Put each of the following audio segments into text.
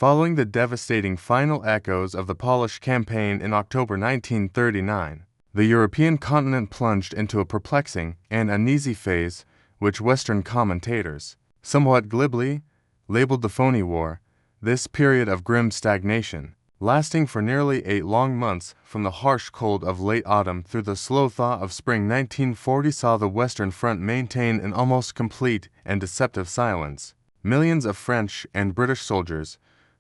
Following the devastating final echoes of the Polish campaign in October 1939, the European continent plunged into a perplexing and uneasy phase which Western commentators, somewhat glibly, labeled the Phoney War. This period of grim stagnation, lasting for nearly 8 long months from the harsh cold of late autumn through the slow thaw of spring 1940, saw the Western Front maintain an almost complete and deceptive silence. Millions of French and British soldiers,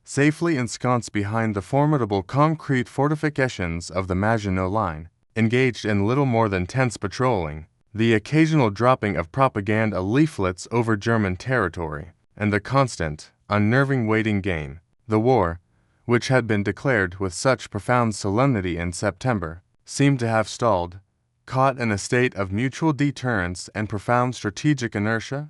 safely ensconced behind the formidable concrete fortifications of the Maginot Line, engaged in little more than tense patrolling, the occasional dropping of propaganda leaflets over German territory, and the constant, unnerving waiting game. The war, which had been declared with such profound solemnity in September, seemed to have stalled, caught in a state of mutual deterrence and profound strategic inertia.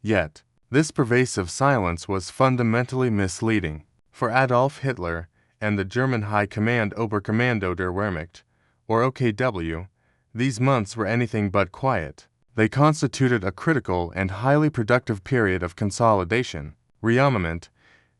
Yet, this pervasive silence was fundamentally misleading, for Adolf Hitler and the German High Command Oberkommando der Wehrmacht, or OKW, these months were anything but quiet. They constituted a critical and highly productive period of consolidation, rearmament,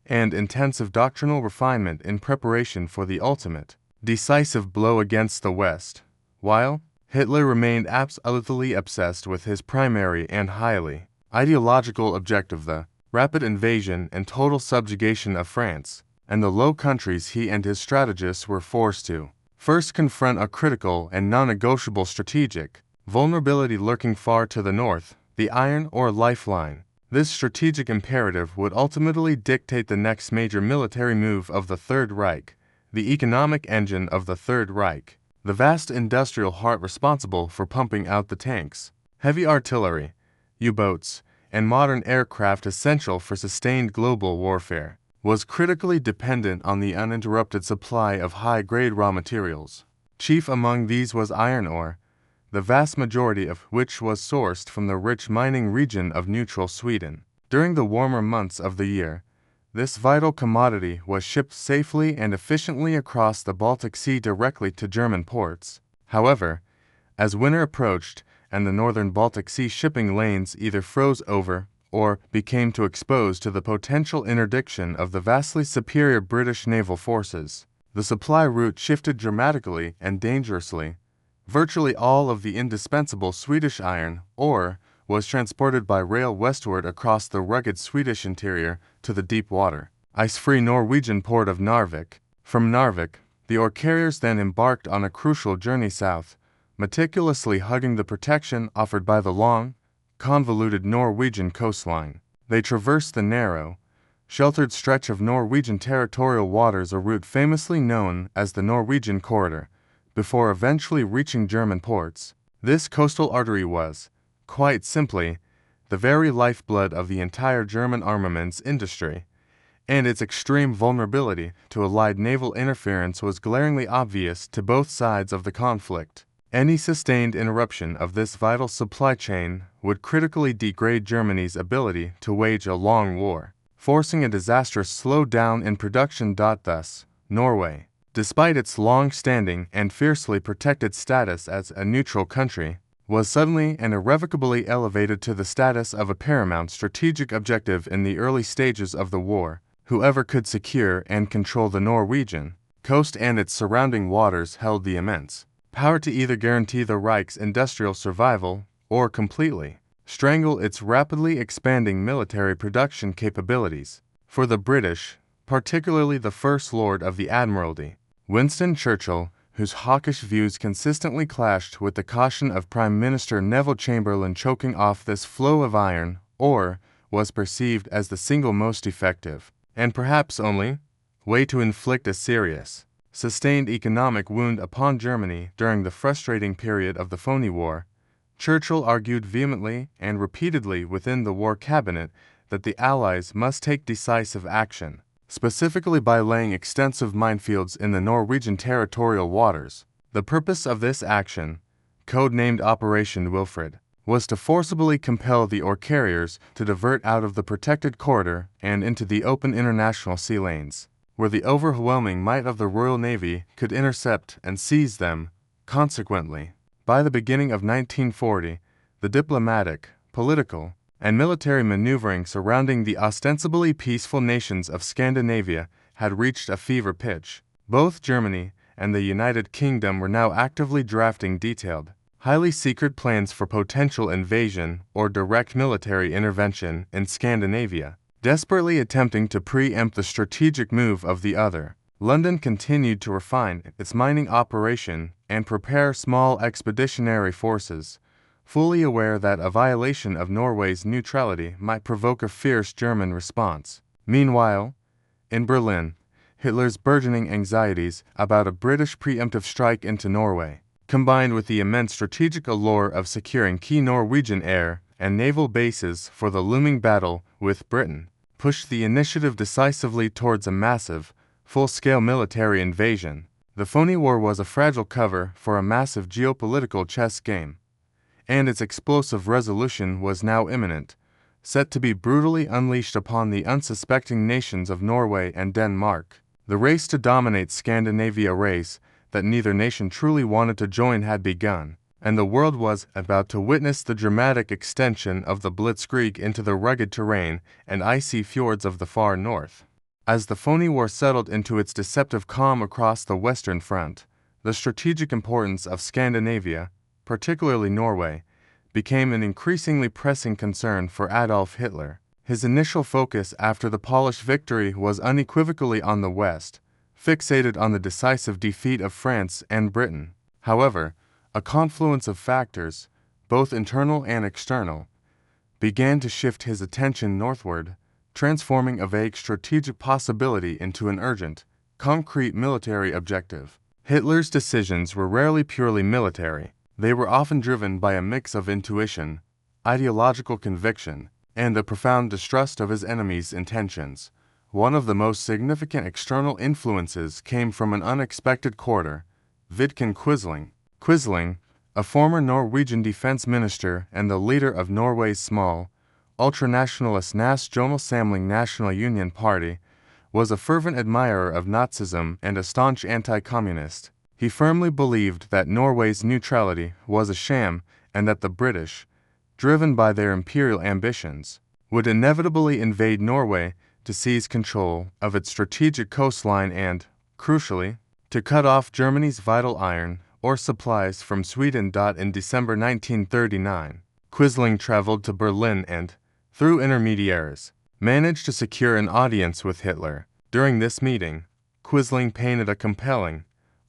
and intensive doctrinal refinement in preparation for the ultimate, decisive blow against the West, while Hitler remained absolutely obsessed with his primary and highly ideological objective, the rapid invasion and total subjugation of France, and the Low Countries. He and his strategists were forced to first confront a critical and non-negotiable strategic vulnerability lurking far to the north, the iron or lifeline. This strategic imperative would ultimately dictate the next major military move of the Third Reich, the economic engine of the Third Reich, the vast industrial heart responsible for pumping out the tanks, heavy artillery, U-boats, and modern aircraft essential for sustained global warfare, was critically dependent on the uninterrupted supply of high-grade raw materials. Chief among these was iron ore, the vast majority of which was sourced from the rich mining region of neutral Sweden. During the warmer months of the year, this vital commodity was shipped safely and efficiently across the Baltic Sea directly to German ports. However, as winter approached and the northern Baltic Sea shipping lanes either froze over or became too exposed to the potential interdiction of the vastly superior British naval forces, the supply route shifted dramatically and dangerously. Virtually all of the indispensable Swedish iron ore was transported by rail westward across the rugged Swedish interior to the deep water, ice-free Norwegian port of Narvik. From Narvik, the ore carriers then embarked on a crucial journey south, meticulously hugging the protection offered by the long, convoluted Norwegian coastline. They traversed the narrow, sheltered stretch of Norwegian territorial waters, a route famously known as the Norwegian Corridor, before eventually reaching German ports. This coastal artery was, quite simply, the very lifeblood of the entire German armaments industry, and its extreme vulnerability to Allied naval interference was glaringly obvious to both sides of the conflict. Any sustained interruption of this vital supply chain would critically degrade Germany's ability to wage a long war, forcing a disastrous slowdown in production. Thus, Norway, despite its long-standing and fiercely protected status as a neutral country, was suddenly and irrevocably elevated to the status of a paramount strategic objective in the early stages of the war. Whoever could secure and control the Norwegian coast and its surrounding waters held the immense power to either guarantee the Reich's industrial survival or completely strangle its rapidly expanding military production capabilities. For the British, particularly the First Lord of the Admiralty, Winston Churchill, whose hawkish views consistently clashed with the caution of Prime Minister Neville Chamberlain, choking off this flow of iron ore was perceived as the single most effective, and perhaps only, way to inflict a serious, sustained economic wound upon Germany during the frustrating period of the Phoney War. Churchill argued vehemently and repeatedly within the War Cabinet that the Allies must take decisive action, specifically by laying extensive minefields in the Norwegian territorial waters. The purpose of this action, code-named Operation Wilfred, was to forcibly compel the ore carriers to divert out of the protected corridor and into the open international sea lanes, where the overwhelming might of the Royal Navy could intercept and seize them. Consequently, by the beginning of 1940, the diplomatic, political, and military maneuvering surrounding the ostensibly peaceful nations of Scandinavia had reached a fever pitch. Both Germany and the United Kingdom were now actively drafting detailed, highly secret plans for potential invasion or direct military intervention in Scandinavia, desperately attempting to preempt the strategic move of the other. London continued to refine its mining operation and prepare small expeditionary forces, fully aware that a violation of Norway's neutrality might provoke a fierce German response. Meanwhile, in Berlin, Hitler's burgeoning anxieties about a British preemptive strike into Norway, combined with the immense strategic allure of securing key Norwegian air and naval bases for the looming battle with Britain, pushed the initiative decisively towards a massive, full-scale military invasion. The Phoney War was a fragile cover for a massive geopolitical chess game, and its explosive resolution was now imminent, set to be brutally unleashed upon the unsuspecting nations of Norway and Denmark. The race to dominate Scandinavia, a race that neither nation truly wanted to join, had begun, and the world was about to witness the dramatic extension of the blitzkrieg into the rugged terrain and icy fjords of the far north. As the Phoney War settled into its deceptive calm across the Western Front, the strategic importance of Scandinavia, particularly Norway, became an increasingly pressing concern for Adolf Hitler. His initial focus after the Polish victory was unequivocally on the West, fixated on the decisive defeat of France and Britain. However, a confluence of factors, both internal and external, began to shift his attention northward, transforming a vague strategic possibility into an urgent, concrete military objective. Hitler's decisions were rarely purely military. They were often driven by a mix of intuition, ideological conviction, and a profound distrust of his enemy's intentions. One of the most significant external influences came from an unexpected quarter, Vidkun Quisling. Quisling, a former Norwegian defense minister and the leader of Norway's small, ultranationalist Nasjonal National Union Party, was a fervent admirer of Nazism and a staunch anti-communist. He firmly believed that Norway's neutrality was a sham and that the British, driven by their imperial ambitions, would inevitably invade Norway to seize control of its strategic coastline and, crucially, to cut off Germany's vital iron ore supplies from Sweden. In December 1939, Quisling traveled to Berlin and, through intermediaries, managed to secure an audience with Hitler. During this meeting, Quisling painted a compelling,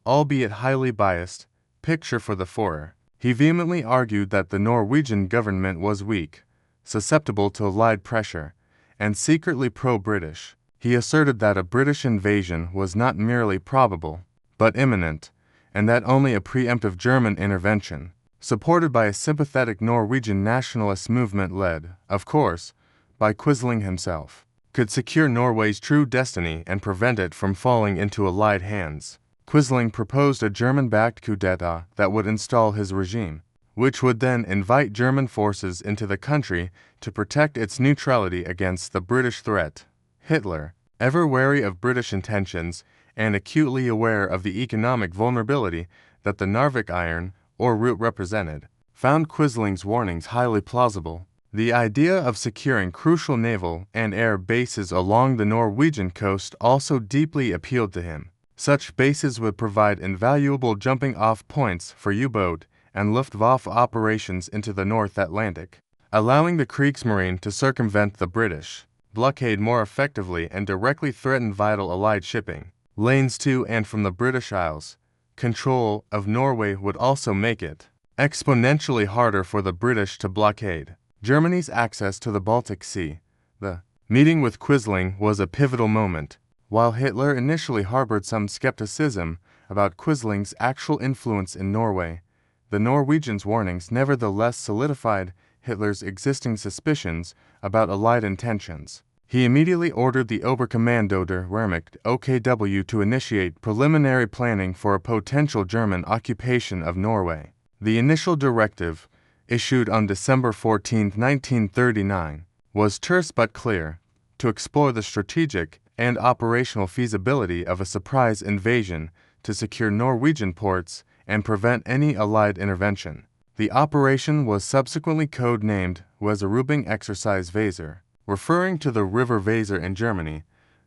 albeit highly biased, picture for the Führer. He vehemently argued that the Norwegian government was weak, susceptible to Allied pressure, and secretly pro-British. He asserted that a British invasion was not merely probable, but imminent, and that only a preemptive German intervention, supported by a sympathetic Norwegian nationalist movement led, of course, by Quisling himself, could secure Norway's true destiny and prevent it from falling into Allied hands. Quisling proposed a German-backed coup d'etat that would install his regime, which would then invite German forces into the country to protect its neutrality against the British threat. Hitler, ever wary of British intentions and acutely aware of the economic vulnerability that the Narvik iron ore route represented, found Quisling's warnings highly plausible. The idea of securing crucial naval and air bases along the Norwegian coast also deeply appealed to him. Such bases would provide invaluable jumping-off points for U-boat and Luftwaffe operations into the North Atlantic, allowing the Kriegsmarine to circumvent the British blockade more effectively and directly threaten vital Allied shipping lanes to and from the British Isles. Control of Norway would also make it exponentially harder for the British to blockade Germany's access to the Baltic Sea. The meeting with Quisling was a pivotal moment. While Hitler initially harbored some skepticism about Quisling's actual influence in Norway, the Norwegians' warnings nevertheless solidified Hitler's existing suspicions about Allied intentions. He immediately ordered the Oberkommando der Wehrmacht (OKW) to initiate preliminary planning for a potential German occupation of Norway. The initial directive, issued on December 14, 1939, was terse but clear: to explore the strategic and operational feasibility of a surprise invasion to secure Norwegian ports and prevent any Allied intervention. The operation was subsequently code-named Weserübung Exercise Weser, referring to the River Weser in Germany.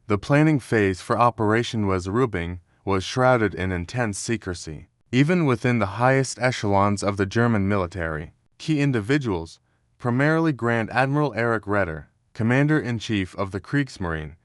The planning phase for Operation Weserübung was shrouded in intense secrecy. Even within the highest echelons of the German military, key individuals, primarily Grand Admiral Erich Raeder, Commander-in-Chief of the Kriegsmarine,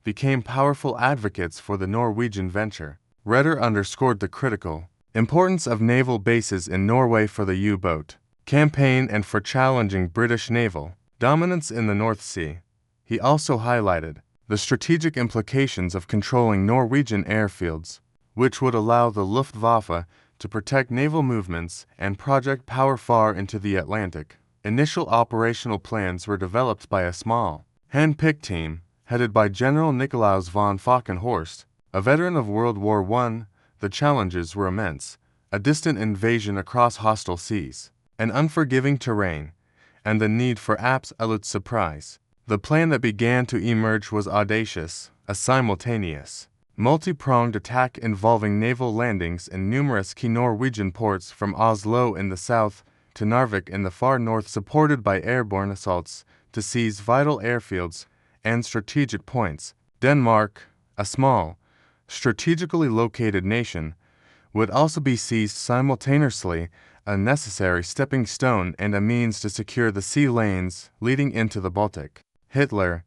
became powerful advocates for the Norwegian venture. Raeder underscored the critical importance of naval bases in Norway for the U-boat campaign and for challenging British naval dominance in the North Sea. He also highlighted the strategic implications of controlling Norwegian airfields, which would allow the Luftwaffe to protect naval movements and project power far into the Atlantic. Initial operational plans were developed by a small, hand-picked team headed by General Nikolaus von Falkenhorst, a veteran of World War I. The challenges were immense: a distant invasion across hostile seas, an unforgiving terrain, and the need for absolute surprise. The plan that began to emerge was audacious, a simultaneous, multi-pronged attack involving naval landings in numerous key Norwegian ports from Oslo in the south to Narvik in the far north, supported by airborne assaults to seize vital airfields and strategic points. Denmark, a small, strategically located nation, would also be seized simultaneously, a necessary stepping stone and a means to secure the sea lanes leading into the Baltic. Hitler,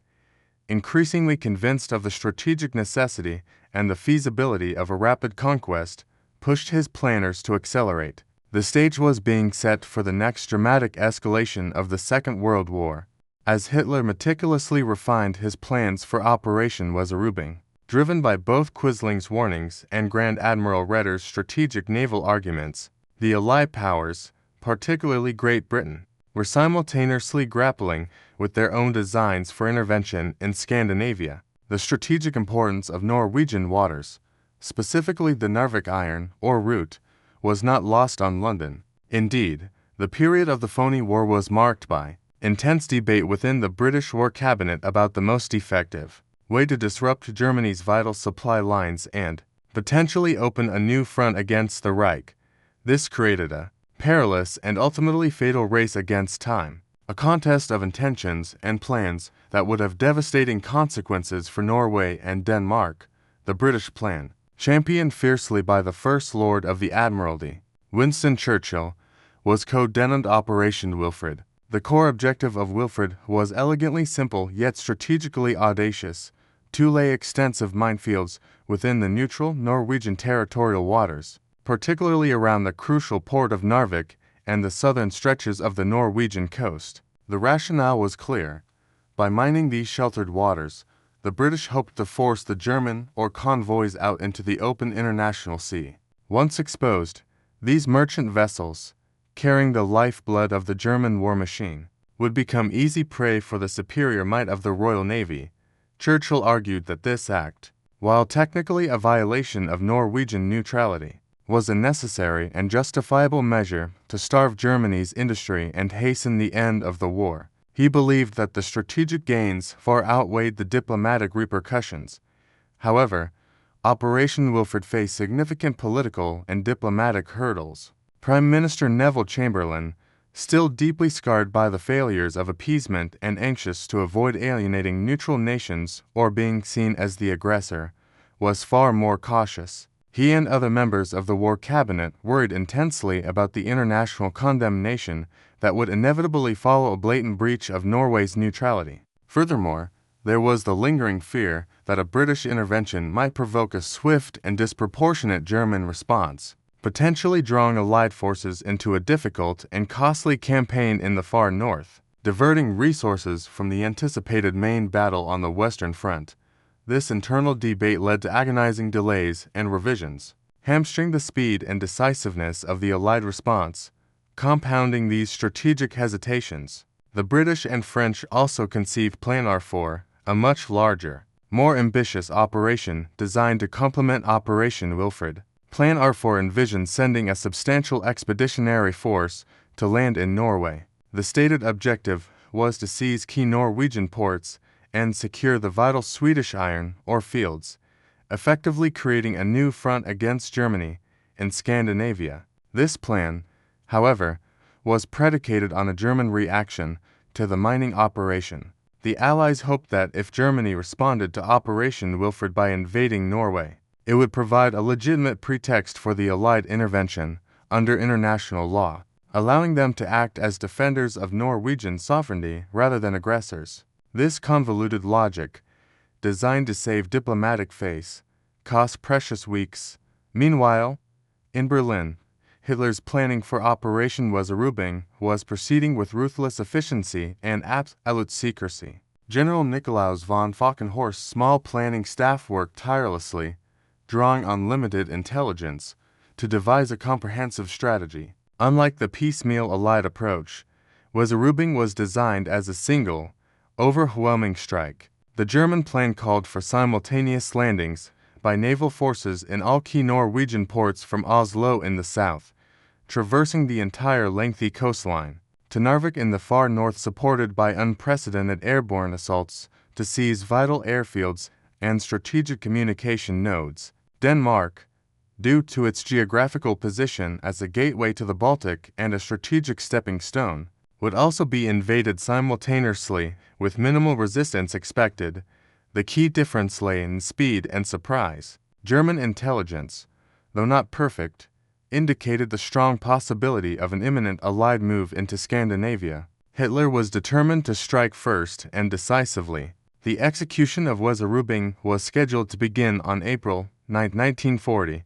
increasingly convinced of the strategic necessity and the feasibility of a rapid conquest, pushed his planners to accelerate. The stage was being set for the next dramatic escalation of the Second World War, as Hitler meticulously refined his plans for Operation Weserübung. Driven by both Quisling's warnings and Grand Admiral Raeder's strategic naval arguments, the Allied powers, particularly Great Britain, were simultaneously grappling with their own designs for intervention in Scandinavia. The strategic importance of Norwegian waters, specifically the Narvik iron or route, was not lost on London. Indeed, the period of the Phoney War was marked by intense debate within the British War Cabinet about the most effective way to disrupt Germany's vital supply lines and potentially open a new front against the Reich. This created a perilous and ultimately fatal race against time, a contest of intentions and plans that would have devastating consequences for Norway and Denmark. The British plan, championed fiercely by the First Lord of the Admiralty, Winston Churchill, was codenamed Operation Wilfred. The core objective of Wilfred was elegantly simple yet strategically audacious: to lay extensive minefields within the neutral Norwegian territorial waters, particularly around the crucial port of Narvik and the southern stretches of the Norwegian coast. The rationale was clear. By mining these sheltered waters, the British hoped to force the German or convoys out into the open international sea. Once exposed, these merchant vessels, carrying the lifeblood of the German war machine, would become easy prey for the superior might of the Royal Navy. Churchill argued that this act, while technically a violation of Norwegian neutrality, was a necessary and justifiable measure to starve Germany's industry and hasten the end of the war. He believed that the strategic gains far outweighed the diplomatic repercussions. However, Operation Wilfred faced significant political and diplomatic hurdles. Prime Minister Neville Chamberlain, still deeply scarred by the failures of appeasement and anxious to avoid alienating neutral nations or being seen as the aggressor, was far more cautious. He and other members of the War Cabinet worried intensely about the international condemnation that would inevitably follow a blatant breach of Norway's neutrality. Furthermore, there was the lingering fear that a British intervention might provoke a swift and disproportionate German response, potentially drawing Allied forces into a difficult and costly campaign in the far north, diverting resources from the anticipated main battle on the Western Front. This internal debate led to agonizing delays and revisions, hamstring the speed and decisiveness of the Allied response. Compounding these strategic hesitations, the British and French also conceived Plan R4, a much larger, more ambitious operation designed to complement Operation Wilfred. Plan R4 envisioned sending a substantial expeditionary force to land in Norway. The stated objective was to seize key Norwegian ports and secure the vital Swedish iron ore fields, effectively creating a new front against Germany in Scandinavia. This plan, however, was predicated on a German reaction to the mining operation. The Allies hoped that if Germany responded to Operation Wilfred by invading Norway, it would provide a legitimate pretext for the Allied intervention under international law, allowing them to act as defenders of Norwegian sovereignty rather than aggressors. This convoluted logic, designed to save diplomatic face, cost precious weeks. Meanwhile, in Berlin, Hitler's planning for Operation Weserübung was proceeding with ruthless efficiency and absolute secrecy. General Nikolaus von Falkenhorst's small planning staff worked tirelessly, drawing on limited intelligence, to devise a comprehensive strategy. Unlike the piecemeal Allied approach, Weserübung was designed as a single, overwhelming strike. The German plan called for simultaneous landings by naval forces in all key Norwegian ports from Oslo in the south, traversing the entire lengthy coastline, to Narvik in the far north, supported by unprecedented airborne assaults to seize vital airfields and strategic communication nodes. Denmark, due to its geographical position as a gateway to the Baltic and a strategic stepping stone, would also be invaded simultaneously with minimal resistance expected. The key difference lay in speed and surprise. German intelligence, though not perfect, indicated the strong possibility of an imminent Allied move into Scandinavia. Hitler was determined to strike first and decisively. The execution of Weserübung was scheduled to begin on April 9, 1940.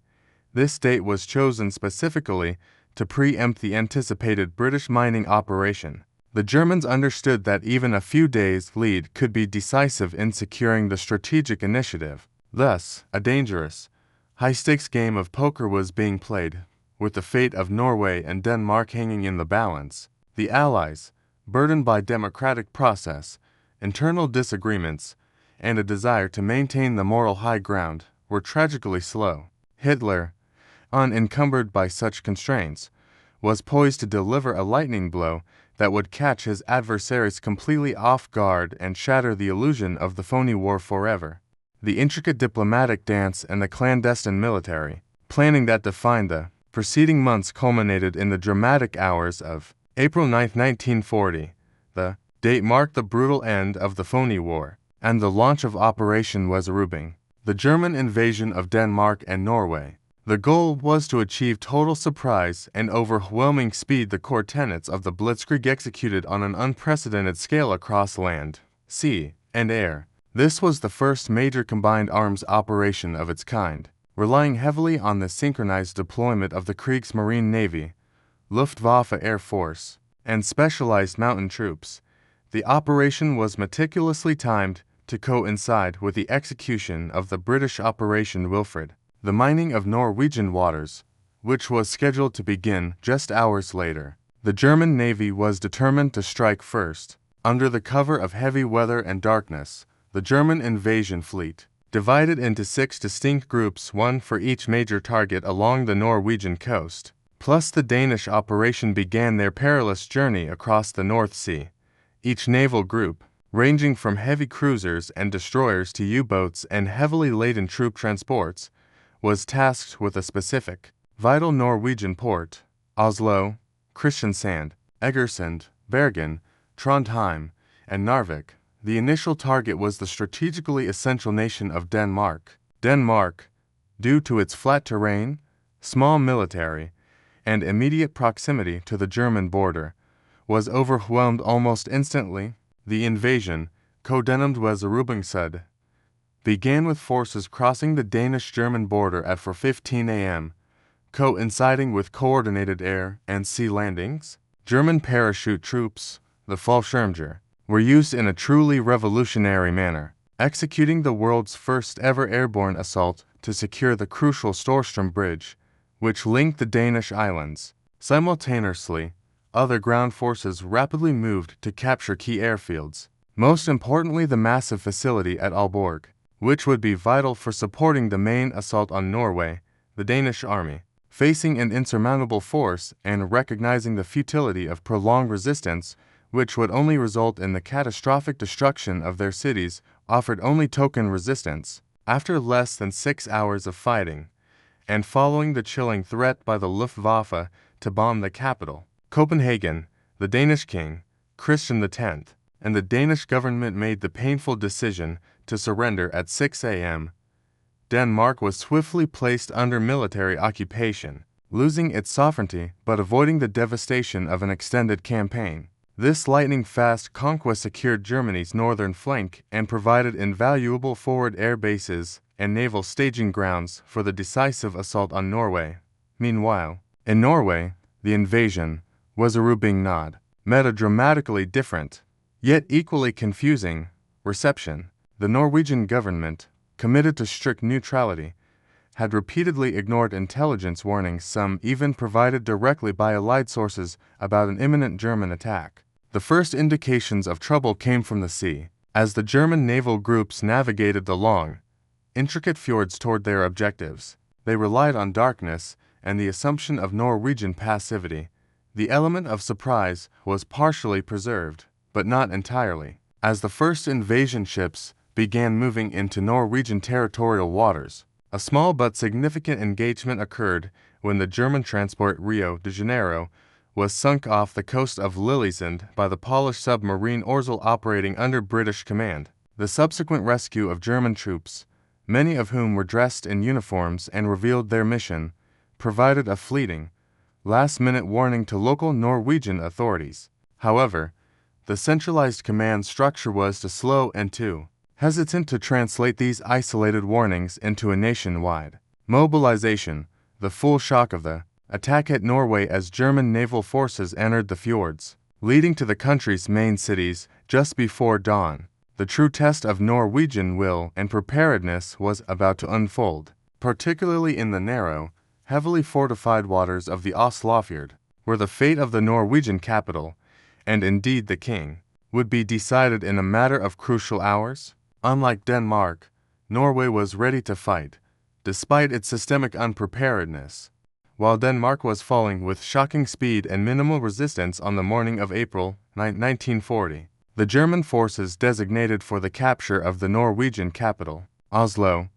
This date was chosen specifically to preempt the anticipated British mining operation. The Germans understood that even a few days' lead could be decisive in securing the strategic initiative. Thus, a dangerous, high-stakes game of poker was being played, with the fate of Norway and Denmark hanging in the balance. The Allies, burdened by democratic process, internal disagreements, and a desire to maintain the moral high ground, were tragically slow. Hitler, unencumbered by such constraints, was poised to deliver a lightning blow that would catch his adversaries completely off guard and shatter the illusion of the Phoney War forever. The intricate diplomatic dance and the clandestine military planning that defined the preceding months culminated in the dramatic hours of April 9, 1940. The date marked the brutal end of the Phoney War and the launch of Operation Weserübung, the German invasion of Denmark and Norway. The goal was to achieve total surprise and overwhelming speed. The core tenets of the Blitzkrieg executed on an unprecedented scale across land, sea, and air. This was the first major combined arms operation of its kind, relying heavily on the synchronized deployment of the Kriegsmarine Navy, Luftwaffe Air Force, and specialized mountain troops. The operation was meticulously timed to coincide with the execution of the British Operation Wilfred, the mining of Norwegian waters, which was scheduled to begin just hours later. The German Navy was determined to strike first. Under the cover of heavy weather and darkness, the German invasion fleet, divided into 6 distinct groups, one for each major target along the Norwegian coast, plus the Danish operation, began their perilous journey across the North Sea. Each naval group, ranging from heavy cruisers and destroyers to U-boats and heavily laden troop transports, was tasked with a specific, vital Norwegian port: Oslo, Kristiansand, Egersund, Bergen, Trondheim, and Narvik. The initial target was the strategically essential nation of Denmark. Denmark, due to its flat terrain, small military, and immediate proximity to the German border, was overwhelmed almost instantly. The invasion, codenamed Weserübung, began with forces crossing the Danish-German border at 4:15 a.m., coinciding with coordinated air and sea landings. German parachute troops, the Fallschirmjäger, were used in a truly revolutionary manner, executing the world's first-ever airborne assault to secure the crucial Storstrøm Bridge, which linked the Danish islands. Simultaneously, other ground forces rapidly moved to capture key airfields, most importantly the massive facility at Aalborg, which would be vital for supporting the main assault on Norway. The Danish army, facing an insurmountable force and recognizing the futility of prolonged resistance, which would only result in the catastrophic destruction of their cities, offered only token resistance. After less than 6 hours of fighting, and following the chilling threat by the Luftwaffe to bomb the capital, Copenhagen, the Danish king, Christian X, and the Danish government made the painful decision to surrender at 6 a.m. Denmark was swiftly placed under military occupation, losing its sovereignty but avoiding the devastation of an extended campaign. This lightning-fast conquest secured Germany's northern flank and provided invaluable forward air bases and naval staging grounds for the decisive assault on Norway. Meanwhile, in Norway, the invasion, Weserübung, met a dramatically different, yet equally confusing, reception. The Norwegian government, committed to strict neutrality, had repeatedly ignored intelligence warnings, some even provided directly by Allied sources about an imminent German attack. The first indications of trouble came from the sea, as the German naval groups navigated the long, intricate fjords toward their objectives. They relied on darkness and the assumption of Norwegian passivity. The element of surprise was partially preserved, but not entirely. As the first invasion ships began moving into Norwegian territorial waters, a small but significant engagement occurred when the German transport Rio de Janeiro was sunk off the coast of Lillesand by the Polish submarine Orzel operating under British command. The subsequent rescue of German troops, many of whom were dressed in uniforms and revealed their mission, provided a fleeting, last-minute warning to local Norwegian authorities. However, the centralized command structure was too slow and too hesitant to translate these isolated warnings into a nationwide mobilization. The full shock of the attack hit Norway as German naval forces entered the fjords, leading to the country's main cities just before dawn. The true test of Norwegian will and preparedness was about to unfold, particularly in the narrow, heavily fortified waters of the Oslofjord, where the fate of the Norwegian capital, and indeed the king, would be decided in a matter of crucial hours. Unlike Denmark, Norway was ready to fight, despite its systemic unpreparedness. While Denmark was falling with shocking speed and minimal resistance on the morning of April 9, 1940, the German forces designated for the capture of the Norwegian capital, Oslo,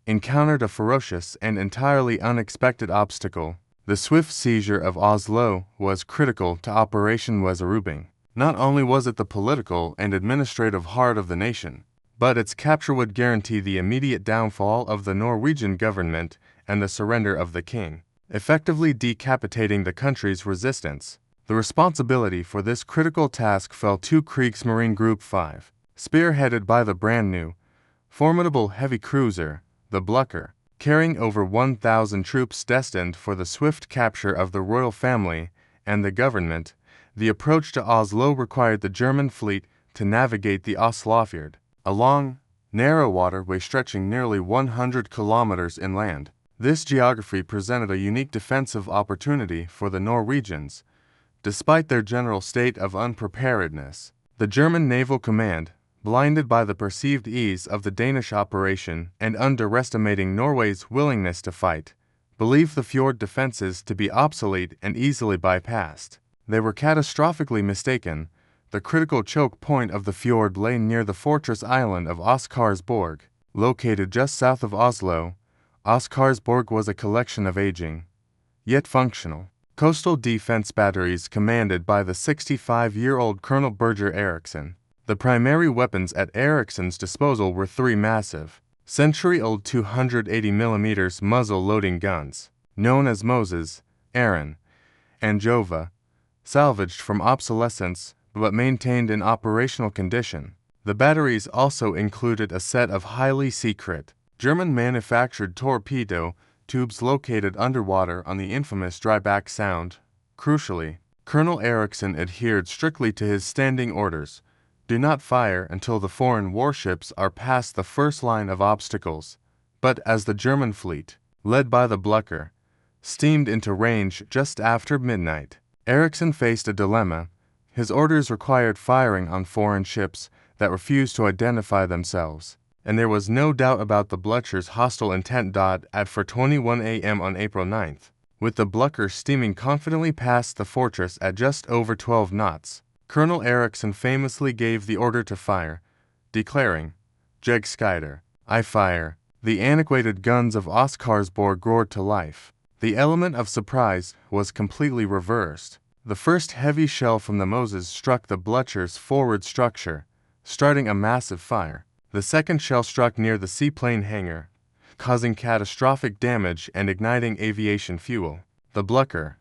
encountered a ferocious and entirely unexpected obstacle. The swift seizure of Oslo was critical to Operation Weserübung. Not only was it the political and administrative heart of the nation, but its capture would guarantee the immediate downfall of the Norwegian government and the surrender of the king, effectively decapitating the country's resistance. The responsibility for this critical task fell to Kriegsmarine Group 5, spearheaded by the brand-new, formidable heavy cruiser, the Blücher, carrying over 1,000 troops destined for the swift capture of the royal family and the government. The approach to Oslo required the German fleet to navigate the Oslofjord, a long, narrow waterway stretching nearly 100 kilometers inland. This geography presented a unique defensive opportunity for the Norwegians. Despite their general state of unpreparedness, the German naval command, blinded by the perceived ease of the Danish operation and underestimating Norway's willingness to fight, believed the fjord defenses to be obsolete and easily bypassed. They were catastrophically mistaken. The critical choke point of the fjord lay near the fortress island of Oscarsborg, located just south of Oslo. Oscarsborg was a collection of aging, yet functional, coastal defense batteries commanded by the 65-year-old Colonel Birger Eriksen. The primary weapons at Eriksen's disposal were three massive, century-old 280mm muzzle-loading guns, known as Moses, Aaron, and Jova, salvaged from obsolescence but maintained in operational condition. The batteries also included a set of highly secret, German-manufactured torpedo tubes located underwater on the infamous Dryback Sound. Crucially, Colonel Eriksen adhered strictly to his standing orders: do not fire until the foreign warships are past the first line of obstacles. But as the German fleet, led by the Blücher, steamed into range just after midnight, Eriksen faced a dilemma. His orders required firing on foreign ships that refused to identify themselves, and there was no doubt about the Blücher's hostile intent. At 4:21 a.m. on April 9th, with the Blücher steaming confidently past the fortress at just over 12 knots, Colonel Eriksen famously gave the order to fire, declaring, "Jeg skyder, I fire." The antiquated guns of Oscarsborg roared to life. The element of surprise was completely reversed. The first heavy shell from the Moses struck the Blücher's forward structure, starting a massive fire. The second shell struck near the seaplane hangar, causing catastrophic damage and igniting aviation fuel. The Blücher,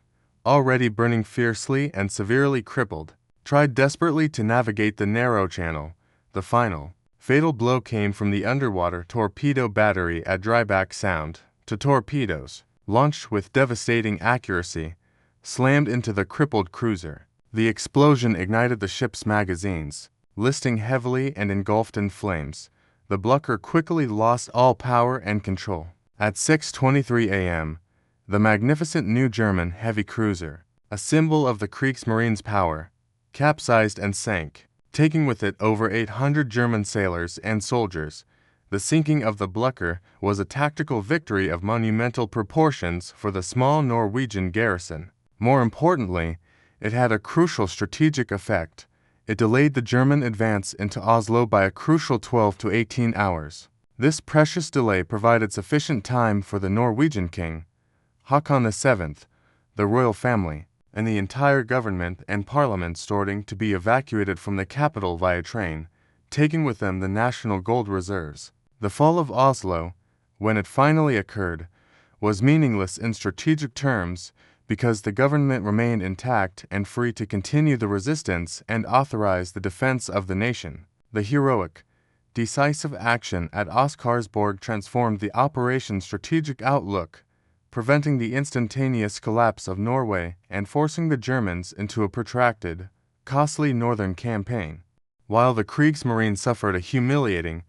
already burning fiercely and severely crippled, tried desperately to navigate the narrow channel. The final, fatal blow came from the underwater torpedo battery at Dryback Sound. Two torpedoes, launched with devastating accuracy, slammed into the crippled cruiser. The explosion ignited the ship's magazines, listing heavily and engulfed in flames. The Blücher quickly lost all power and control. At 6:23 a.m., the magnificent new German heavy cruiser, a symbol of the Kriegsmarine's power, capsized and sank, taking with it over 800 German sailors and soldiers. The sinking of the Blücher was a tactical victory of monumental proportions for the small Norwegian garrison. More importantly, it had a crucial strategic effect. It delayed the German advance into Oslo by a crucial 12 to 18 hours. This precious delay provided sufficient time for the Norwegian king, Håkon VII, the royal family, and the entire government and parliament Storting to be evacuated from the capital via train, taking with them the national gold reserves. The fall of Oslo, when it finally occurred, was meaningless in strategic terms because the government remained intact and free to continue the resistance and authorize the defense of the nation. The heroic, decisive action at Oscarsborg transformed the operation's strategic outlook, preventing the instantaneous collapse of Norway and forcing the Germans into a protracted, costly northern campaign. While the Kriegsmarine suffered a humiliating,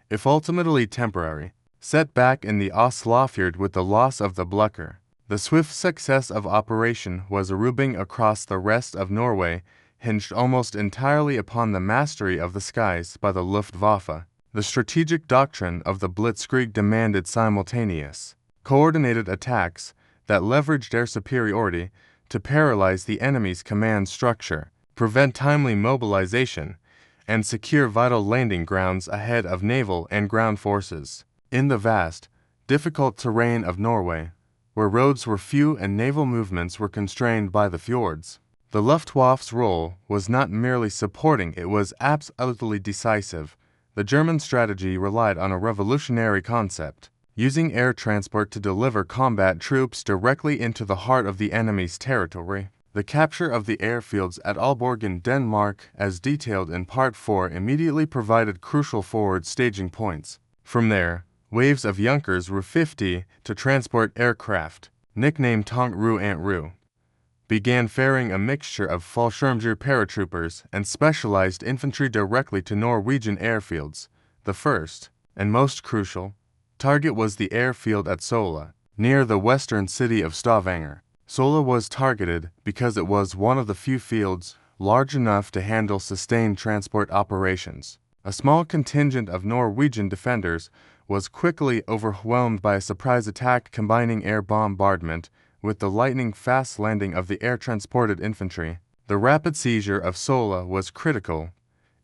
if ultimately temporary, setback in the Oslofjord with the loss of the Blücher, the swift success of Operation Weserübung across the rest of Norway hinged almost entirely upon the mastery of the skies by the Luftwaffe. The strategic doctrine of the Blitzkrieg demanded simultaneous, coordinated attacks that leveraged air superiority to paralyze the enemy's command structure, prevent timely mobilization, and secure vital landing grounds ahead of naval and ground forces. In the vast, difficult terrain of Norway, where roads were few and naval movements were constrained by the fjords, the Luftwaffe's role was not merely supporting, it was absolutely decisive. The German strategy relied on a revolutionary concept, using air transport to deliver combat troops directly into the heart of the enemy's territory. The capture of the airfields at Aalborg in Denmark, as detailed in Part 4, immediately provided crucial forward staging points. From there, waves of Junkers Ru-50 to transport aircraft, nicknamed Tank Ru Ant Ru, began ferrying a mixture of Fallschirmjäger paratroopers and specialized infantry directly to Norwegian airfields. The first, and most crucial, target was the airfield at Sola, near the western city of Stavanger. Sola was targeted because it was one of the few fields large enough to handle sustained transport operations. A small contingent of Norwegian defenders was quickly overwhelmed by a surprise attack combining air bombardment with the lightning-fast landing of the air-transported infantry. The rapid seizure of Sola was critical.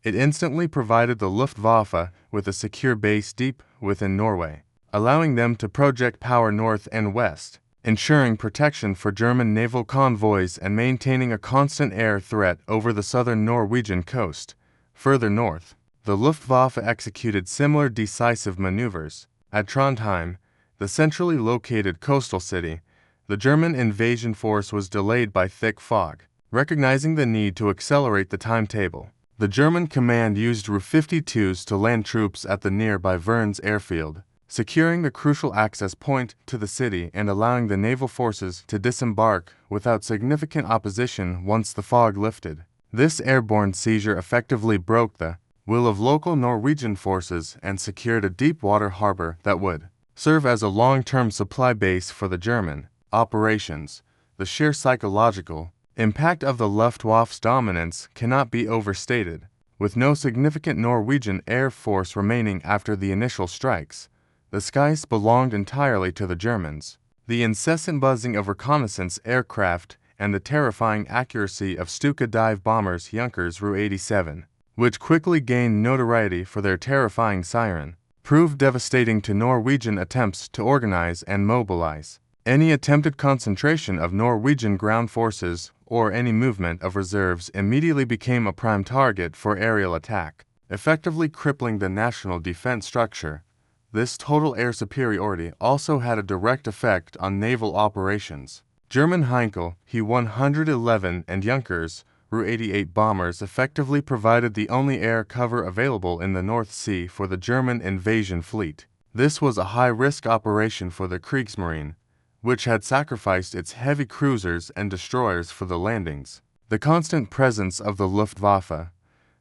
It instantly provided the Luftwaffe with a secure base deep within Norway, allowing them to project power north and west, ensuring protection for German naval convoys and maintaining a constant air threat over the southern Norwegian coast. Further north, the Luftwaffe executed similar decisive maneuvers. At Trondheim, the centrally located coastal city, the German invasion force was delayed by thick fog. Recognizing the need to accelerate the timetable, the German command used Ru-52s to land troops at the nearby Vernes airfield, securing the crucial access point to the city and allowing the naval forces to disembark without significant opposition once the fog lifted. This airborne seizure effectively broke the will of local Norwegian forces and secured a deep water harbor that would serve as a long-term supply base for the German operations. The sheer psychological impact of the Luftwaffe's dominance cannot be overstated. With no significant Norwegian air force remaining after the initial strikes, the skies belonged entirely to the Germans. The incessant buzzing of reconnaissance aircraft and the terrifying accuracy of Stuka dive bombers Junkers Ru-87, which quickly gained notoriety for their terrifying siren, proved devastating to Norwegian attempts to organize and mobilize. Any attempted concentration of Norwegian ground forces or any movement of reserves immediately became a prime target for aerial attack, effectively crippling the national defense structure. This total air superiority also had a direct effect on naval operations. German Heinkel He-111 and Junkers Ru-88 bombers effectively provided the only air cover available in the North Sea for the German invasion fleet. This was a high-risk operation for the Kriegsmarine, which had sacrificed its heavy cruisers and destroyers for the landings. The constant presence of the Luftwaffe,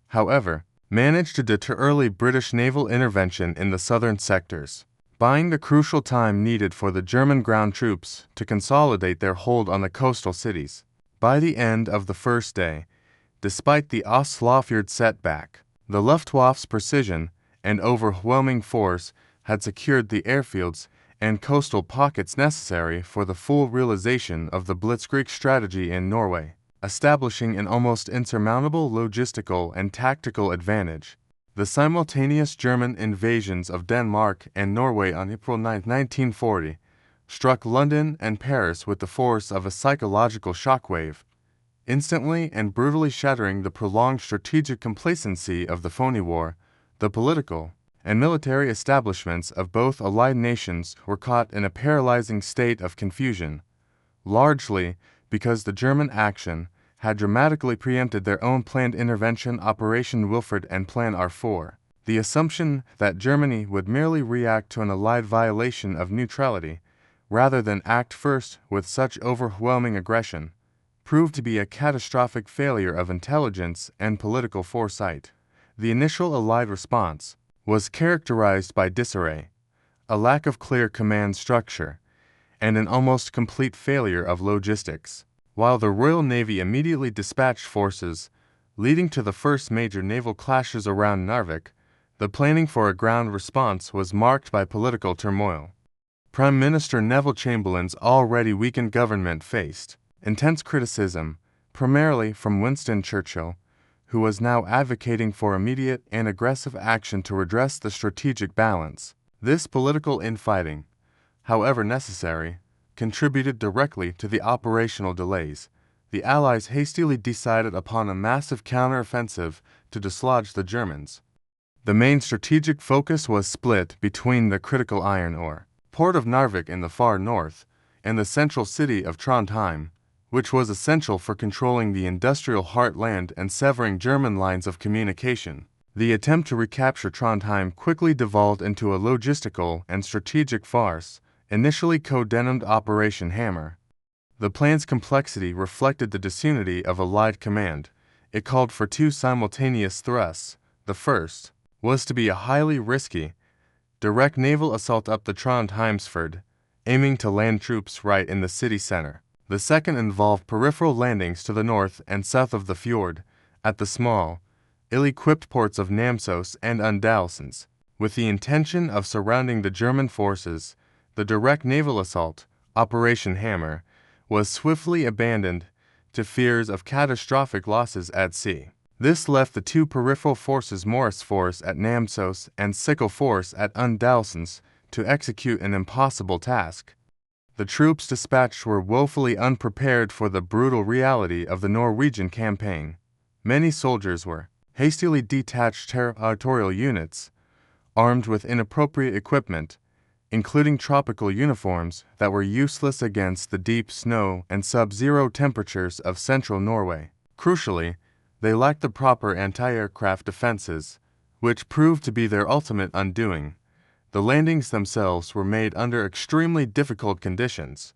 however, managed to deter early British naval intervention in the southern sectors, buying the crucial time needed for the German ground troops to consolidate their hold on the coastal cities. By the end of the first day, despite the Oslofjord setback, the Luftwaffe's precision and overwhelming force had secured the airfields and coastal pockets necessary for the full realization of the Blitzkrieg strategy in Norway, establishing an almost insurmountable logistical and tactical advantage. The simultaneous German invasions of Denmark and Norway on April 9, 1940, struck London and Paris with the force of a psychological shockwave, instantly and brutally shattering the prolonged strategic complacency of the Phoney War. The political and military establishments of both allied nations were caught in a paralyzing state of confusion, largely because the German action had dramatically preempted their own planned intervention Operation Wilfred and Plan R4. The assumption that Germany would merely react to an allied violation of neutrality, rather than act first with such overwhelming aggression, proved to be a catastrophic failure of intelligence and political foresight. The initial Allied response was characterized by disarray, a lack of clear command structure, and an almost complete failure of logistics. While the Royal Navy immediately dispatched forces, leading to the first major naval clashes around Narvik, the planning for a ground response was marked by political turmoil. Prime Minister Neville Chamberlain's already weakened government faced intense criticism, primarily from Winston Churchill, who was now advocating for immediate and aggressive action to redress the strategic balance. This political infighting, however necessary, contributed directly to the operational delays. The Allies hastily decided upon a massive counteroffensive to dislodge the Germans. The main strategic focus was split between the critical iron ore port of Narvik in the far north and the central city of Trondheim, which was essential for controlling the industrial heartland and severing German lines of communication. The attempt to recapture Trondheim quickly devolved into a logistical and strategic farce, initially codenamed Operation Hammer. The plan's complexity reflected the disunity of Allied command. It called for two simultaneous thrusts. The first was to be a highly risky, direct naval assault up the Trondheimsfjord, aiming to land troops right in the city center. The second involved peripheral landings to the north and south of the fjord, at the small, ill-equipped ports of Namsos and Undalsens. With the intention of surrounding the German forces, the direct naval assault, Operation Hammer, was swiftly abandoned to fears of catastrophic losses at sea. This left the two peripheral forces Morris Force at Namsos and Sickle Force at Undalsens to execute an impossible task. The troops dispatched were woefully unprepared for the brutal reality of the Norwegian campaign. Many soldiers were hastily detached territorial units, armed with inappropriate equipment, including tropical uniforms that were useless against the deep snow and sub-zero temperatures of central Norway. Crucially, they lacked the proper anti-aircraft defenses, which proved to be their ultimate undoing. The landings themselves were made under extremely difficult conditions.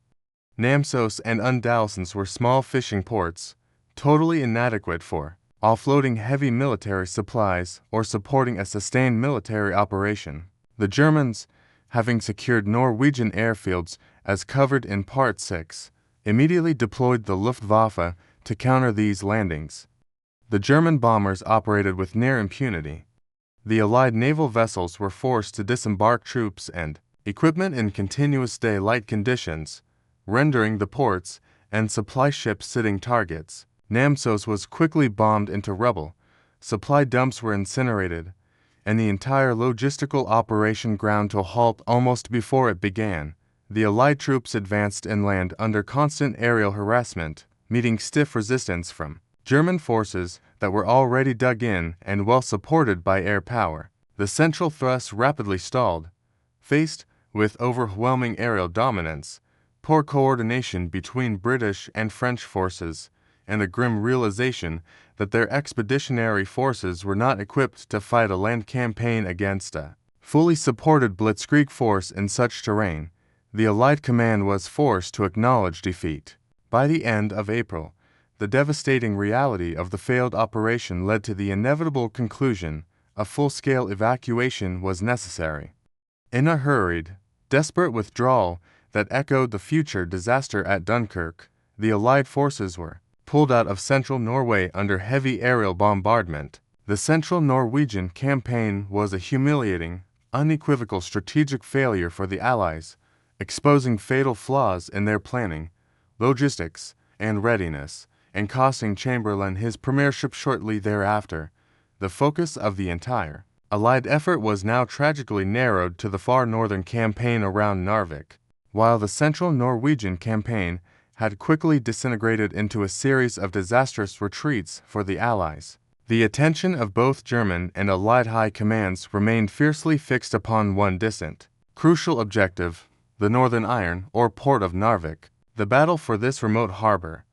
Namsos and Undalsens were small fishing ports, totally inadequate for offloading heavy military supplies or supporting a sustained military operation. The Germans, having secured Norwegian airfields as covered in Part 6, immediately deployed the Luftwaffe to counter these landings. The German bombers operated with near impunity. The Allied naval vessels were forced to disembark troops and equipment in continuous daylight conditions, rendering the ports and supply ships sitting targets. Namsos was quickly bombed into rubble, supply dumps were incinerated, and the entire logistical operation ground to a halt almost before it began. the Allied troops advanced inland under constant aerial harassment, meeting stiff resistance from German forces that were already dug in and well supported by air power. The central thrust rapidly stalled, faced with overwhelming aerial dominance, poor coordination between British and French forces, and the grim realization that their expeditionary forces were not equipped to fight a land campaign against a fully supported blitzkrieg force in such terrain. The Allied command was forced to acknowledge defeat. By the end of April, the devastating reality of the failed operation led to the inevitable conclusion a full-scale evacuation was necessary. In a hurried, desperate withdrawal that echoed the future disaster at Dunkirk, the Allied forces were pulled out of central Norway under heavy aerial bombardment. The central Norwegian campaign was a humiliating, unequivocal strategic failure for the Allies, exposing fatal flaws in their planning, logistics, and readiness, and costing Chamberlain his premiership shortly thereafter. The focus of the entire Allied effort was now tragically narrowed to the far northern campaign around Narvik, while the central Norwegian campaign had quickly disintegrated into a series of disastrous retreats for the Allies. The attention of both German and Allied high commands remained fiercely fixed upon one distant, crucial objective, the Northern Iron, or port of Narvik. The battle for this remote harbor,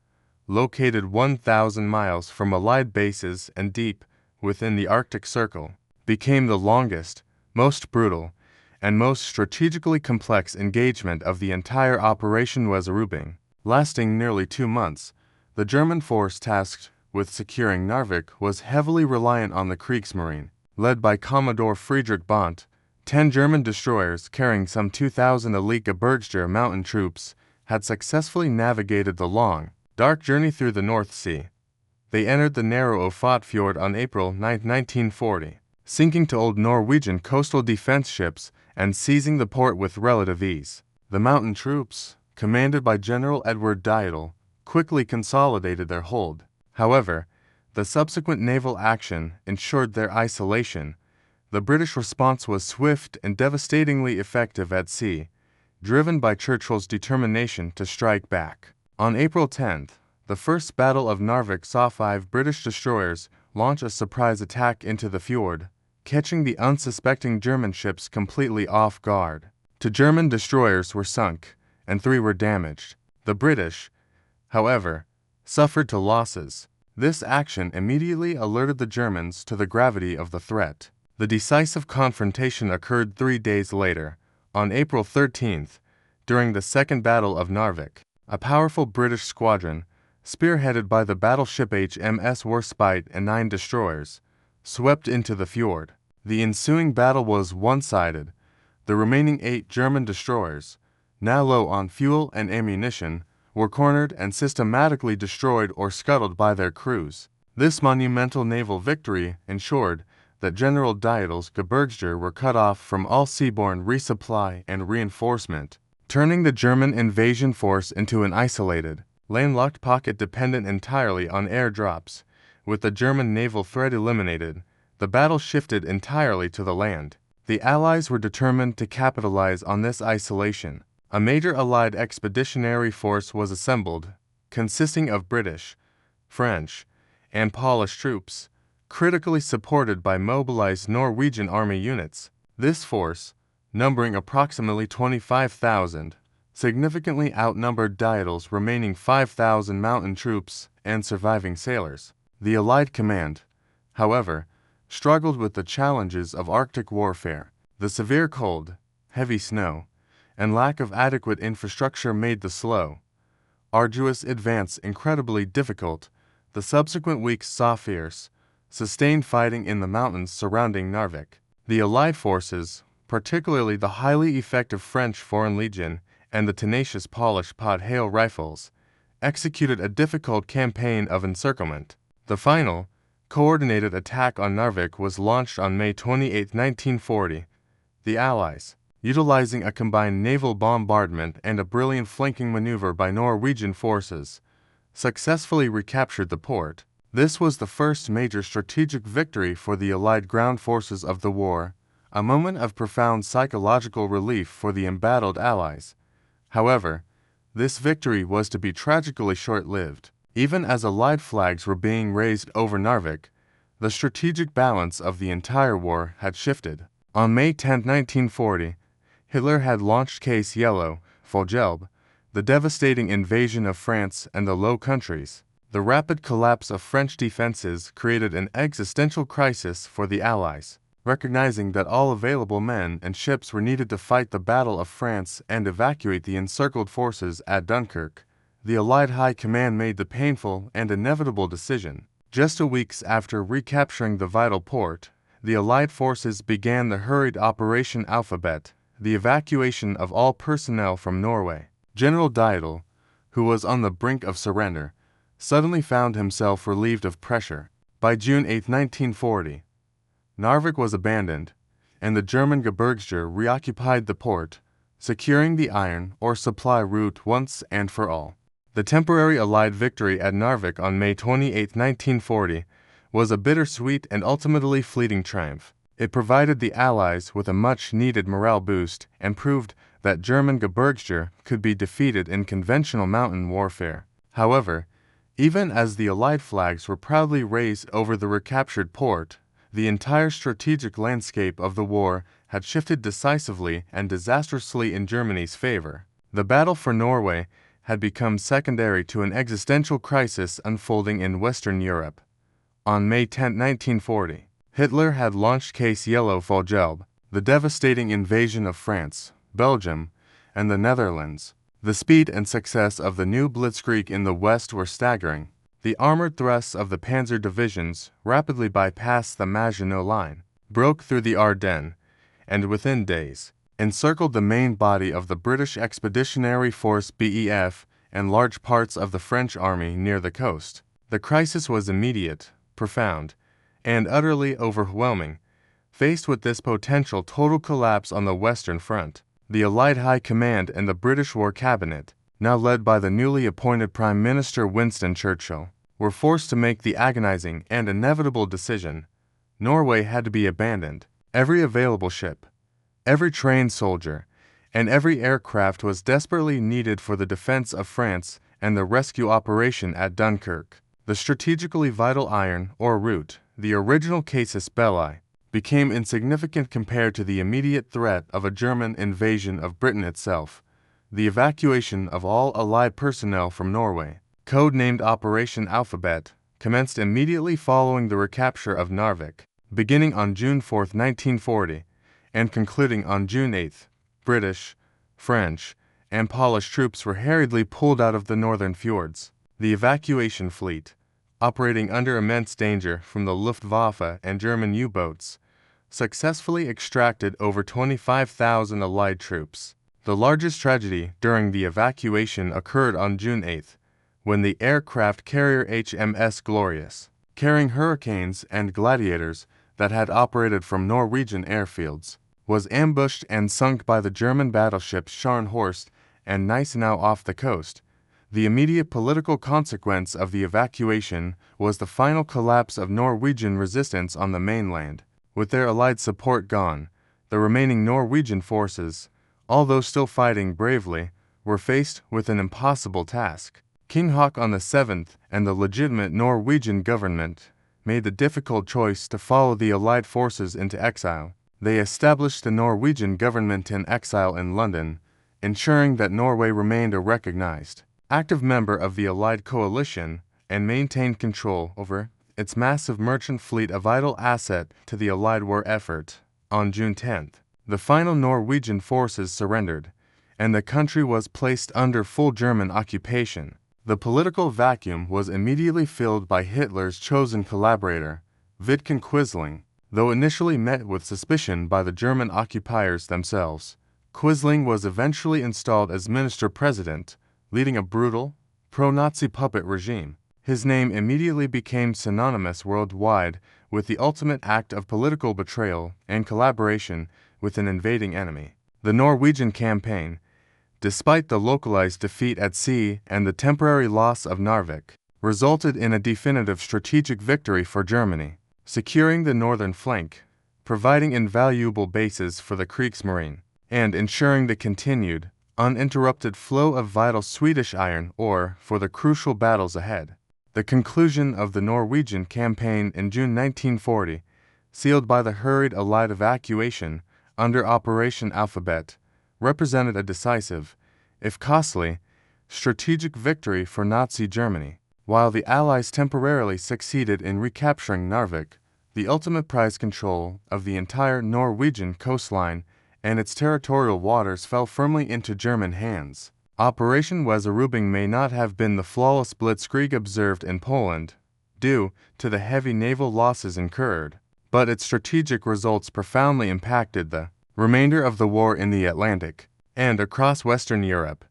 located 1,000 miles from Allied bases and deep within the Arctic Circle, became the longest, most brutal, and most strategically complex engagement of the entire Operation Weserübung. Lasting nearly 2 months, the German force tasked with securing Narvik was heavily reliant on the Kriegsmarine, led by Commodore Friedrich Bondt. 10 German destroyers carrying some 2,000 elite Gebirgsjäger mountain troops had successfully navigated the long, dark journey through the North Sea. They entered the narrow Oslofjord on April 9, 1940, sinking to old Norwegian coastal defense ships and seizing the port with relative ease. The mountain troops, commanded by General Edward Deitel, quickly consolidated their hold. However, the subsequent naval action ensured their isolation. The British response was swift and devastatingly effective at sea, driven by Churchill's determination to strike back. On April 10th, the First Battle of Narvik saw 5 British destroyers launch a surprise attack into the fjord, catching the unsuspecting German ships completely off guard. 2 German destroyers were sunk, and 3 were damaged. The British, however, suffered to losses. This action immediately alerted the Germans to the gravity of the threat. The decisive confrontation occurred 3 days later, on April 13th, during the Second Battle of Narvik. A powerful British squadron, spearheaded by the battleship HMS Warspite and 9 destroyers, swept into the fjord. The ensuing battle was one-sided. The remaining 8 German destroyers, now low on fuel and ammunition, were cornered and systematically destroyed or scuttled by their crews. This monumental naval victory ensured that General Deitel's Gebirgsjäger were cut off from all seaborne resupply and reinforcement, turning the German invasion force into an isolated, landlocked pocket dependent entirely on airdrops. With the German naval threat eliminated, the battle shifted entirely to the land. The Allies were determined to capitalize on this isolation. A major Allied expeditionary force was assembled, consisting of British, French, and Polish troops, critically supported by mobilized Norwegian army units. This force, numbering approximately 25,000, significantly outnumbered Deitel's remaining 5,000 mountain troops and surviving sailors. The Allied command, however, struggled with the challenges of Arctic warfare. The severe cold, heavy snow, and lack of adequate infrastructure made the slow, arduous advance incredibly difficult. The subsequent weeks saw fierce, sustained fighting in the mountains surrounding Narvik. The Allied forces, particularly the highly effective French Foreign Legion and the tenacious Polish Podhale rifles, executed a difficult campaign of encirclement. The final, coordinated attack on Narvik was launched on May 28, 1940. The Allies, utilizing a combined naval bombardment and a brilliant flanking maneuver by Norwegian forces, successfully recaptured the port. This was the first major strategic victory for the Allied ground forces of the war, a moment of profound psychological relief for the embattled Allies. However, this victory was to be tragically short-lived. Even as Allied flags were being raised over Narvik, the strategic balance of the entire war had shifted. On May 10, 1940, Hitler had launched Case Yellow, Volgelb, the devastating invasion of France and the Low Countries. The rapid collapse of French defenses created an existential crisis for the Allies. Recognizing that all available men and ships were needed to fight the Battle of France and evacuate the encircled forces at Dunkirk, the Allied High Command made the painful and inevitable decision. Just 2 weeks after recapturing the vital port, the Allied forces began the hurried Operation Alphabet, the evacuation of all personnel from Norway. General Dietl, who was on the brink of surrender, suddenly found himself relieved of pressure. By June 8, 1940, Narvik was abandoned, and the German Gebirgsjäger reoccupied the port, securing the iron ore supply route once and for all. The temporary Allied victory at Narvik on May 28, 1940, was a bittersweet and ultimately fleeting triumph. It provided the Allies with a much-needed morale boost and proved that German Gebirgsjäger could be defeated in conventional mountain warfare. However, even as the Allied flags were proudly raised over the recaptured port, the entire strategic landscape of the war had shifted decisively and disastrously in Germany's favor. The battle for Norway had become secondary to an existential crisis unfolding in Western Europe. On May 10, 1940, Hitler had launched Case Yellow Volgelb, the devastating invasion of France, Belgium, and the Netherlands. The speed and success of the new blitzkrieg in the West were staggering. The armored thrusts of the panzer divisions rapidly bypassed the Maginot Line, broke through the Ardennes, and within days, encircled the main body of the British Expeditionary Force BEF and large parts of the French army near the coast. The crisis was immediate, profound, and utterly overwhelming. Faced with this potential total collapse on the Western Front, the Allied High Command and the British War Cabinet, now led by the newly appointed Prime Minister Winston Churchill, were forced to make the agonizing and inevitable decision. Norway had to be abandoned. Every available ship, every trained soldier, and every aircraft was desperately needed for the defense of France and the rescue operation at Dunkirk. The strategically vital iron ore route, the original casus belli, became insignificant compared to the immediate threat of a German invasion of Britain itself. The evacuation of all Allied personnel from Norway, code-named Operation Alphabet, commenced immediately following the recapture of Narvik. Beginning on June 4, 1940, and concluding on June 8, British, French, and Polish troops were hurriedly pulled out of the northern fjords. The evacuation fleet, operating under immense danger from the Luftwaffe and German U-boats, successfully extracted over 25,000 Allied troops. The largest tragedy during the evacuation occurred on June 8, when the aircraft carrier HMS Glorious, carrying Hurricanes and Gladiators that had operated from Norwegian airfields, was ambushed and sunk by the German battleships Scharnhorst and Gneisenau off the coast. The immediate political consequence of the evacuation was the final collapse of Norwegian resistance on the mainland. With their Allied support gone, the remaining Norwegian forces, although still fighting bravely, were faced with an impossible task. King Haakon VII and the legitimate Norwegian government made the difficult choice to follow the Allied forces into exile. They established the Norwegian government in exile in London, ensuring that Norway remained a recognized, active member of the Allied coalition and maintained control over its massive merchant fleet, a vital asset to the Allied war effort. On June 10, the final Norwegian forces surrendered, and the country was placed under full German occupation. The political vacuum was immediately filled by Hitler's chosen collaborator, Vidkun Quisling. Though initially met with suspicion by the German occupiers themselves, Quisling was eventually installed as minister-president, leading a brutal, pro-Nazi puppet regime. His name immediately became synonymous worldwide with the ultimate act of political betrayal and collaboration with an invading enemy. The Norwegian campaign, despite the localized defeat at sea and the temporary loss of Narvik, resulted in a definitive strategic victory for Germany, securing the northern flank, providing invaluable bases for the Kriegsmarine, and ensuring the continued, uninterrupted flow of vital Swedish iron ore for the crucial battles ahead. The conclusion of the Norwegian campaign in June 1940, sealed by the hurried Allied evacuation under Operation Alphabet, represented a decisive, if costly, strategic victory for Nazi Germany. While the Allies temporarily succeeded in recapturing Narvik, the ultimate prize control of the entire Norwegian coastline and its territorial waters fell firmly into German hands. Operation Weserübung may not have been the flawless blitzkrieg observed in Poland, due to the heavy naval losses incurred, but its strategic results profoundly impacted the remainder of the war in the Atlantic and across Western Europe.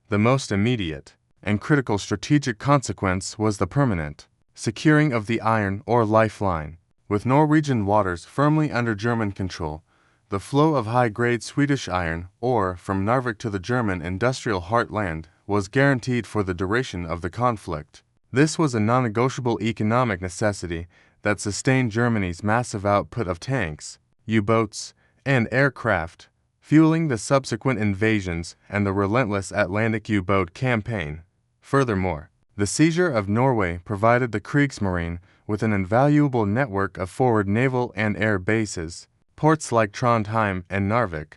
The most immediate and critical strategic consequence was the permanent securing of the iron ore lifeline. With Norwegian waters firmly under German control, the flow of high-grade Swedish iron ore from Narvik to the German industrial heartland was guaranteed for the duration of the conflict. This was a non-negotiable economic necessity that sustained Germany's massive output of tanks, U-boats, and aircraft, fueling the subsequent invasions and the relentless Atlantic U-boat campaign. Furthermore, the seizure of Norway provided the Kriegsmarine with an invaluable network of forward naval and air bases. Ports like Trondheim and Narvik,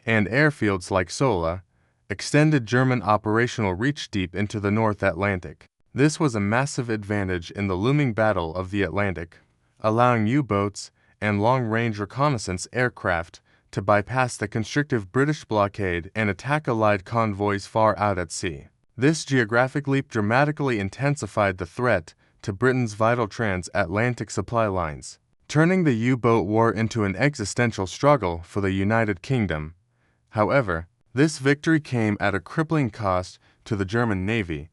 and airfields like Sola, extended German operational reach deep into the North Atlantic. This was a massive advantage in the looming Battle of the Atlantic, allowing U-boats and long-range reconnaissance aircraft to bypass the constrictive British blockade and attack Allied convoys far out at sea. This geographic leap dramatically intensified the threat to Britain's vital transatlantic supply lines, turning the U-boat war into an existential struggle for the United Kingdom. However, this victory came at a crippling cost to the German Navy.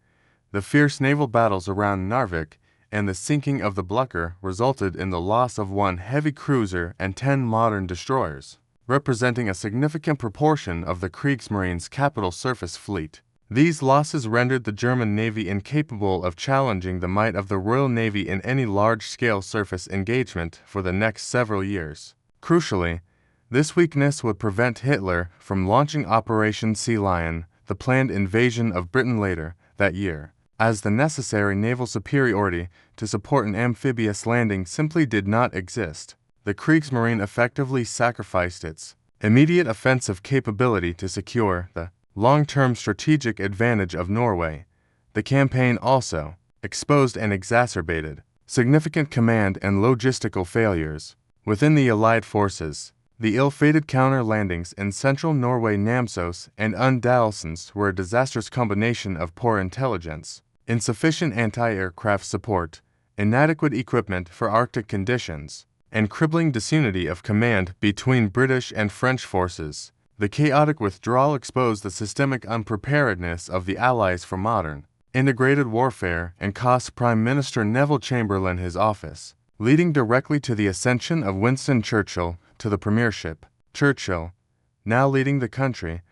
The fierce naval battles around Narvik and the sinking of the Blücher resulted in the loss of 1 heavy cruiser and 10 modern destroyers, representing a significant proportion of the Kriegsmarine's capital surface fleet. These losses rendered the German Navy incapable of challenging the might of the Royal Navy in any large-scale surface engagement for the next several years. Crucially, this weakness would prevent Hitler from launching Operation Sea Lion, the planned invasion of Britain later that year, as the necessary naval superiority to support an amphibious landing simply did not exist. The Kriegsmarine effectively sacrificed its immediate offensive capability to secure the long-term strategic advantage of Norway. The campaign also exposed and exacerbated significant command and logistical failures within the Allied forces. The ill-fated counter-landings in central Norway, Namsos and Undalsens, were a disastrous combination of poor intelligence, insufficient anti-aircraft support, inadequate equipment for Arctic conditions, and crippling disunity of command between British and French forces. The chaotic withdrawal exposed the systemic unpreparedness of the Allies for modern, integrated warfare and cost Prime Minister Neville Chamberlain his office, leading directly to the ascension of Winston Churchill to the premiership. Churchill, now leading the country,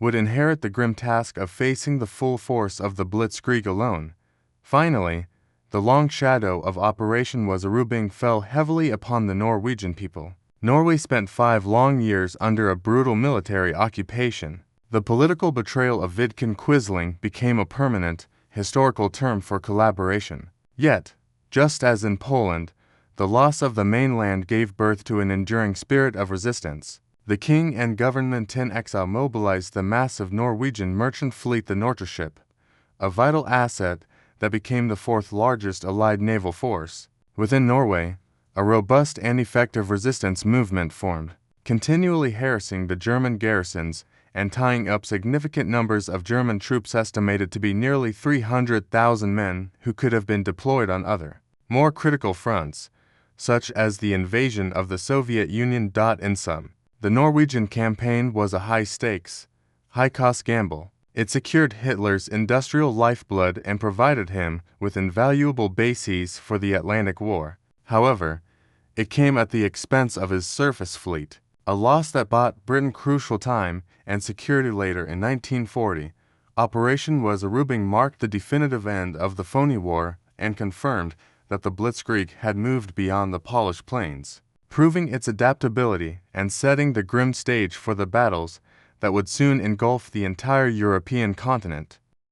would inherit the grim task of facing the full force of the Blitzkrieg alone. Finally, the long shadow of Operation Weserübung fell heavily upon the Norwegian people. Norway spent 5 long years under a brutal military occupation. The political betrayal of Vidkun Quisling became a permanent, historical term for collaboration. Yet, just as in Poland, the loss of the mainland gave birth to an enduring spirit of resistance. The king and government in exile mobilized the massive Norwegian merchant fleet, the Nortraship, a vital asset that became the 4th largest Allied naval force. Within Norway, a robust and effective resistance movement formed, continually harassing the German garrisons and tying up significant numbers of German troops estimated to be nearly 300,000 men who could have been deployed on other, more critical fronts, such as the invasion of the Soviet Union. In sum, the Norwegian campaign was a high-stakes, high-cost gamble. It secured Hitler's industrial lifeblood and provided him with invaluable bases for the Atlantic War. However, it came at the expense of his surface fleet, a loss that bought Britain crucial time and security. Later in 1940, Operation Weserübung marked the definitive end of the Phoney War and confirmed that the Blitzkrieg had moved beyond the Polish plains, proving its adaptability and setting the grim stage for the battles that would soon engulf the entire European continent.